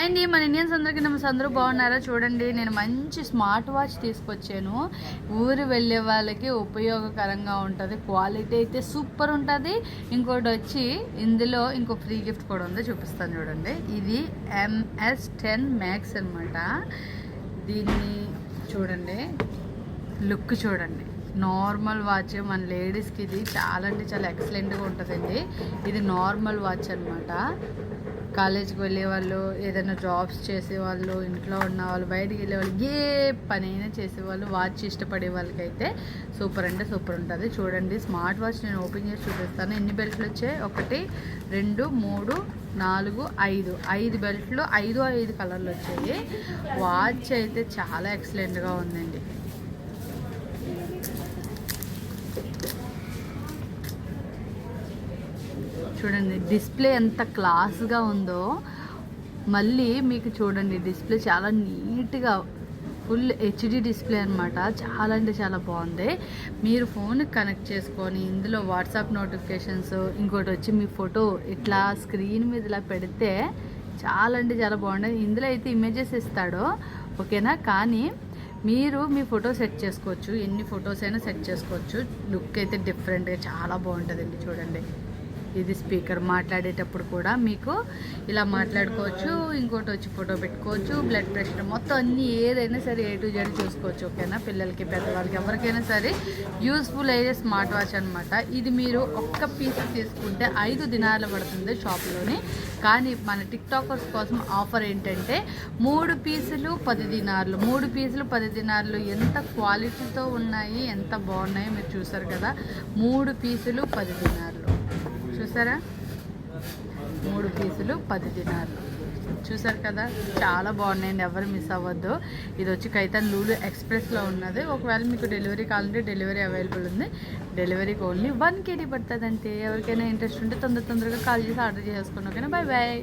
And మన Indians అందరికీ నమస్తే. అందరూ బాగున్నారా? చూడండి, నేను మంచి స్మార్ట్ వాచ్ తీసుకొచ్చాను. ఊరు వెళ్ళే వాళ్ళకి ఉపయోగకరంగా ఉంటుంది. క్వాలిటీ అయితే సూపర్ ఉంటుంది. ఇంకోటి వచ్చి ఇందులో ఇంకో ఫ్రీ గిఫ్ట్ కూడా ఉంది, చూపిస్తాను చూడండి. ఇది MS10 Max అనమాట. దీన్ని చూడండి, లుక్ చూడండి. నార్మల్ వాచ్ మన లేడీస్కి ఇది చాలా అంటే చాలా ఎక్సలెంట్గా ఉంటుందండి. ఇది నార్మల్ వాచ్ అనమాట. కాలేజీకి వెళ్ళేవాళ్ళు, ఏదైనా జాబ్స్ చేసేవాళ్ళు, ఇంట్లో ఉన్నవాళ్ళు, బయటికి వెళ్ళేవాళ్ళు, ఏ పనైనా చేసేవాళ్ళు, వాచ్ ఇష్టపడే వాళ్ళకైతే సూపర్ అంటే సూపర్ ఉంటుంది. చూడండి, స్మార్ట్ వాచ్ నేను ఓపెన్ చేసి చూపిస్తాను. ఎన్ని బెల్ట్లు వచ్చాయి? 1 2 3 4 5 బెల్ట్లు, 5 కలర్లు వచ్చాయి. వాచ్ అయితే చాలా ఎక్సలెంట్గా ఉందండి. చూడండి డిస్ప్లే ఎంత క్లాస్గా ఉందో. మళ్ళీ మీకు చూడండి, డిస్ప్లే చాలా నీట్గా ఫుల్ HD డిస్ప్లే అనమాట. చాలా అంటే చాలా బాగుంది. మీరు ఫోన్ కనెక్ట్ చేసుకొని ఇందులో వాట్సాప్ నోటిఫికేషన్స్, ఇంకోటి వచ్చి మీ ఫోటో ఇట్లా స్క్రీన్ మీద ఇలా పెడితే చాలా అంటే చాలా బాగుంటుంది. ఇందులో అయితే ఇమేజెస్ ఇస్తాడో, ఓకేనా, కానీ మీరు మీ ఫోటో సెట్ చేసుకోవచ్చు. ఎన్ని ఫొటోస్ అయినా సెట్ చేసుకోవచ్చు. లుక్ అయితే డిఫరెంట్గా చాలా బాగుంటుందండి. చూడండి, ఇది స్పీకర్, మాట్లాడేటప్పుడు కూడా మీకు ఇలా మాట్లాడుకోవచ్చు. ఇంకోటి వచ్చి ఫోటో పెట్టుకోవచ్చు. బ్లడ్ ప్రెషర్ మొత్తం అన్నీ ఏదైనా సరే A to Z చూసుకోవచ్చు, ఓకేనా. పిల్లలకి, పెద్దవాళ్ళకి, ఎవరికైనా సరే యూస్ఫుల్ అయ్యే స్మార్ట్ వాచ్ అనమాట. ఇది మీరు ఒక్క పీస్ తీసుకుంటే 5 దినాలు పడుతుంది షాప్లోని. కానీ మన టిక్టాకర్స్ కోసం ఆఫర్ ఏంటంటే 3 పీసులు 10 దినార్లు. 3 పీసులు 10 దినార్లు. ఎంత క్వాలిటీతో ఉన్నాయి, ఎంత బాగున్నాయో మీరు చూసారు కదా. 3 పీసులు 10 దినార్లు చూసారా. 3 పీసులు 10 దినార్లు చూసారు కదా. చాలా బాగున్నాయండి, ఎవరు మిస్ అవ్వద్దు. ఇది వచ్చి కైతాన్ లూలు ఎక్స్ప్రెస్లో ఉన్నది. ఒకవేళ మీకు డెలివరీ కావాలంటే డెలివరీ అవైలబుల్ ఉంది. డెలివరీకి ఓన్లీ 1 KD పడుతుంది అంతే. ఎవరికైనా ఇంట్రెస్ట్ ఉంటే తొందరగా కాల్ చేసి ఆర్డర్ చేసుకోండి, ఓకేనా. Bye bye.